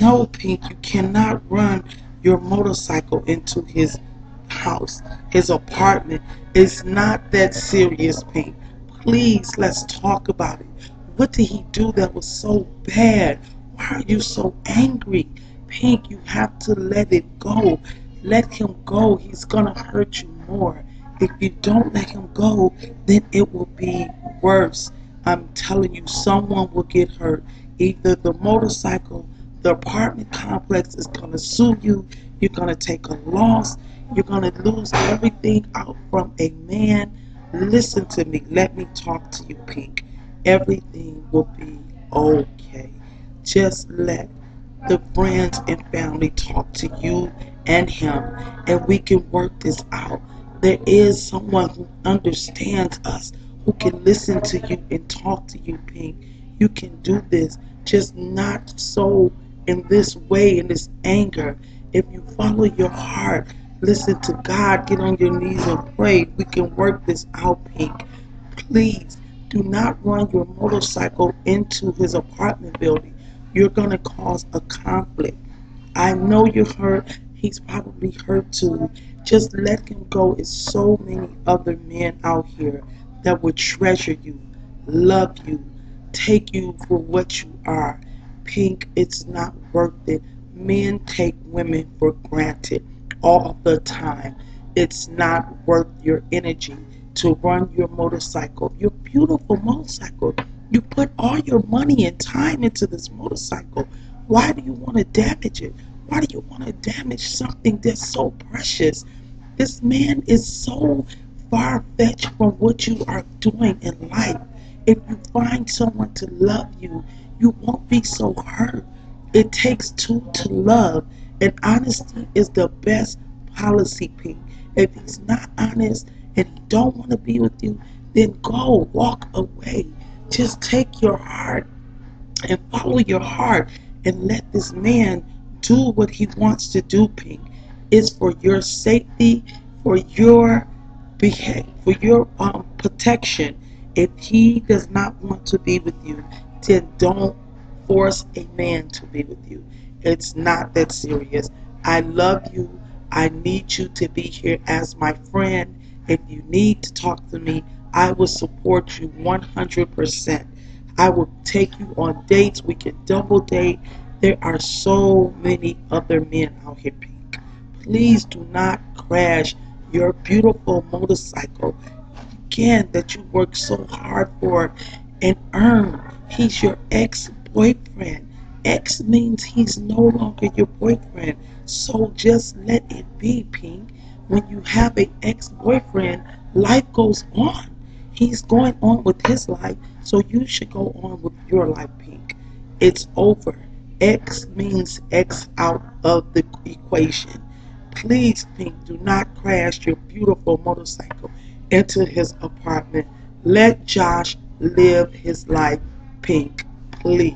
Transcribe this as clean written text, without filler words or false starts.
No, Pink, you cannot run your motorcycle into his house, his apartment. It's not that serious, Pink. Please, let's talk about it. What did he do that was so bad? Why are you so angry? Pink, you have to let it go. Let him go. He's gonna hurt you more. If you don't let him go, then it will be worse. I'm telling you, someone will get hurt. Either the motorcycle, the apartment complex is going to sue you. You're going to take a loss. You're going to lose everything out from a man. Listen to me. Let me talk to you, Pink. Everything will be okay. Just let the friends and family talk to you and him, and we can work this out. There is someone who understands us, who can listen to you and talk to you, Pink. You can do this, just not so in this way, in this anger. If you follow your heart, listen to God, get on your knees and pray, we can work this out, Pink. Please do not run your motorcycle into his apartment building. You're going to cause a conflict. I know you're hurt. He's probably hurt too. Just let him go. It's so many other men out here that would treasure you, love you, take you for what you are. Pink, it's not worth it. Men take women for granted all the time. It's not worth your energy to run your motorcycle, your beautiful motorcycle. You put all your money and time into this motorcycle. Why do you want to damage it? Why do you want to damage something that's so precious? This man is so far fetched from what you are doing in life. If you find someone to love you, you won't be so hurt. It takes two to love, and honesty is the best policy, Pink. If he's not honest and he don't want to be with you, then go walk away. Just take your heart and follow your heart and let this man do what he wants to do, Pink. It's for your safety, for your for your protection. If he does not want to be with you, then don't force a man to be with you. It's not that serious. I love you. I need you to be here as my friend. If you need to talk to me, I will support you 100%. I will take you on dates. We can double date. There are so many other men out here, Pink. Please do not crash your beautiful motorcycle again that you worked so hard for and earn. He's your ex-boyfriend. Ex means he's no longer your boyfriend. So just let it be, Pink. When you have an ex-boyfriend, life goes on. He's going on with his life, so you should go on with your life, Pink. It's over. X means X out of the equation. Please, Pink, do not crash your beautiful motorcycle into his apartment. Let Josh live his life, Pink. Please.